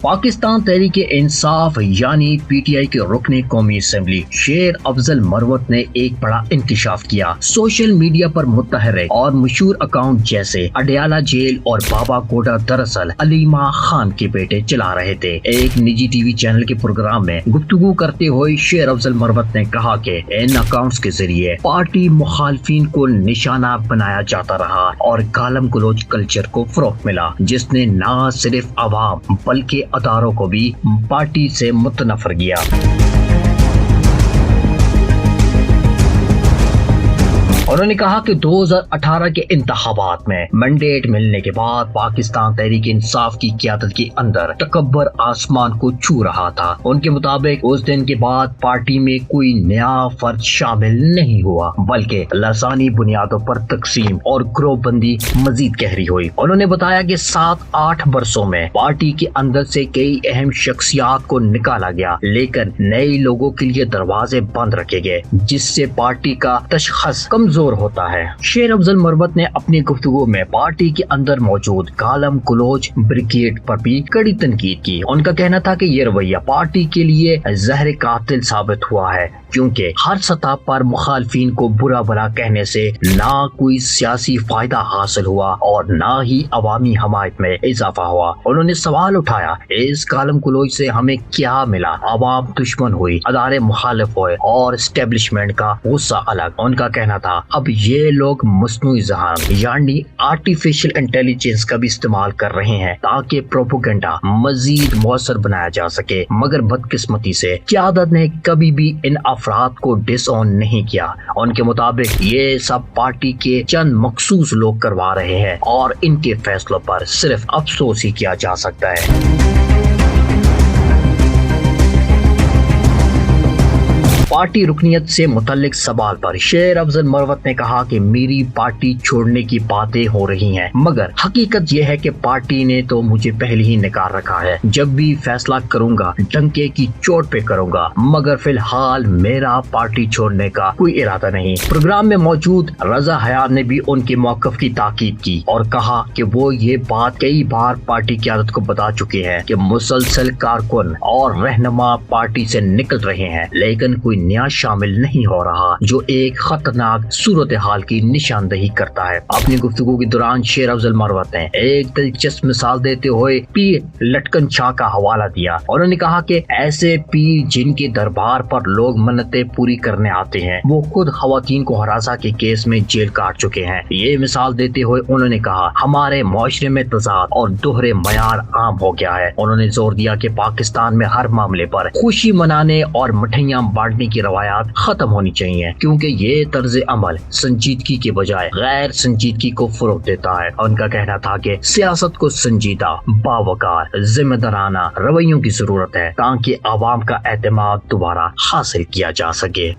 پاکستان تحریک انصاف یعنی P T I کے رکن قومی اسمبلی شیر افضل مروت نے ایک بڑا انکشاف کیا۔ سوشل میڈیا پر متحرک اور مشہور اکاؤنٹ جیسے اڈیالہ جیل اور بابا کوڈا دراصل علیمہ خان کے بیٹے چلا رہے تھے۔ ایک نجی ٹی وی چینل کے پروگرام میں گفتگو کرتے ہوئے شیر افضل مروت نے کہا کہ ان اکاؤنٹس کے ذریعے پارٹی مخالفین کو نشانہ بنایا جاتا رہا اور گالم گلوچ کلچر کو فروغ ملا، جس نے نہ صرف عوام بلکہ اداروں کو بھی پارٹی سے متنفر کیا۔ انہوں نے کہا کہ 2018 کے انتخابات میں مینڈیٹ ملنے کے بعد پاکستان تحریک انصاف کی قیادت کے اندر تکبر آسمان کو چھو رہا تھا۔ ان کے مطابق اس دن کے بعد پارٹی میں کوئی نیا فرد شامل نہیں ہوا، بلکہ لسانی بنیادوں پر تقسیم اور گروہ بندی مزید گہری ہوئی۔ انہوں نے بتایا کہ 7-8 برسوں میں پارٹی کے اندر سے کئی اہم شخصیات کو نکالا گیا، لیکن نئے لوگوں کے لیے دروازے بند رکھے گئے، جس سے پارٹی کا تشخص کمزور ہوتا ہے۔ شیر افضل مروت نے اپنی گفتگو میں پارٹی کے اندر موجود گالم گلوچ بریگیڈ پر بھی کڑی تنقید کی۔ ان کا کہنا تھا کہ یہ رویہ پارٹی کے لیے زہر قاتل ثابت ہوا ہے، کیونکہ ہر سطح پر مخالفین کو برا بھلا کہنے سے نہ کوئی سیاسی فائدہ حاصل ہوا اور نہ ہی عوامی حمایت میں اضافہ ہوا۔ انہوں نے سوال اٹھایا، اس گالم گلوچ سے ہمیں کیا ملا؟ عوام دشمن ہوئی، ادارے مخالف ہوئے اور اسٹیبلشمنٹ کا غصہ الگ۔ ان کا کہنا تھا اب یہ لوگ مصنوعی ذہان یعنی آرٹیفیشل انٹیلیجنس کا بھی استعمال کر رہے ہیں تاکہ پروپیگنڈا مزید مؤثر بنایا جا سکے، مگر بدقسمتی سے قیادت نے کبھی بھی ان افراد کو ڈس آن نہیں کیا۔ ان کے مطابق یہ سب پارٹی کے چند مخصوص لوگ کروا رہے ہیں اور ان کے فیصلوں پر صرف افسوس ہی کیا جا سکتا ہے۔ پارٹی رکنیت سے متعلق سوال پر شیر افضل مروت نے کہا کہ میری پارٹی چھوڑنے کی باتیں ہو رہی ہیں، مگر حقیقت یہ ہے کہ پارٹی نے تو مجھے پہلے ہی نکال رکھا ہے۔ جب بھی فیصلہ کروں گا ڈنکے کی چوٹ پہ کروں گا، مگر فی الحال میرا پارٹی چھوڑنے کا کوئی ارادہ نہیں۔ پروگرام میں موجود رضا حیات نے بھی ان کے موقف کی تاکید کی اور کہا کہ وہ یہ بات کئی بار پارٹی قیادت کو بتا چکے ہیں کہ مسلسل کارکن اور رہنما پارٹی سے نکل رہے ہیں، لیکن کوئی نیا شامل نہیں ہو رہا، جو ایک خطرناک صورتحال کی نشاندہی کرتا ہے۔ اپنی گفتگو کے دوران شیر افضل مروت نے ایک دلچسپ مثال دیتے ہوئے پیر لٹکن شاہ کا حوالہ دیا۔ انہوں نے کہا کہ ایسے پیر جن کے دربار پر لوگ منتیں پوری کرنے آتے ہیں، وہ خود خواتین کو ہراساں کے کیس میں جیل کاٹ چکے ہیں۔ یہ مثال دیتے ہوئے انہوں نے کہا ہمارے معاشرے میں تضاد اور دوہرے معیار عام ہو گیا ہے۔ انہوں نے زور دیا کہ پاکستان میں ہر معاملے پر خوشی منانے اور مٹھائیاں بانٹنے کی روایات ختم ہونی چاہیے، کیونکہ یہ طرز عمل سنجیدگی کے بجائے غیر سنجیدگی کو فروغ دیتا ہے۔ ان کا کہنا تھا کہ سیاست کو سنجیدہ، باوقار، ذمہ دارانہ رویوں کی ضرورت ہے تاکہ عوام کا اعتماد دوبارہ حاصل کیا جا سکے۔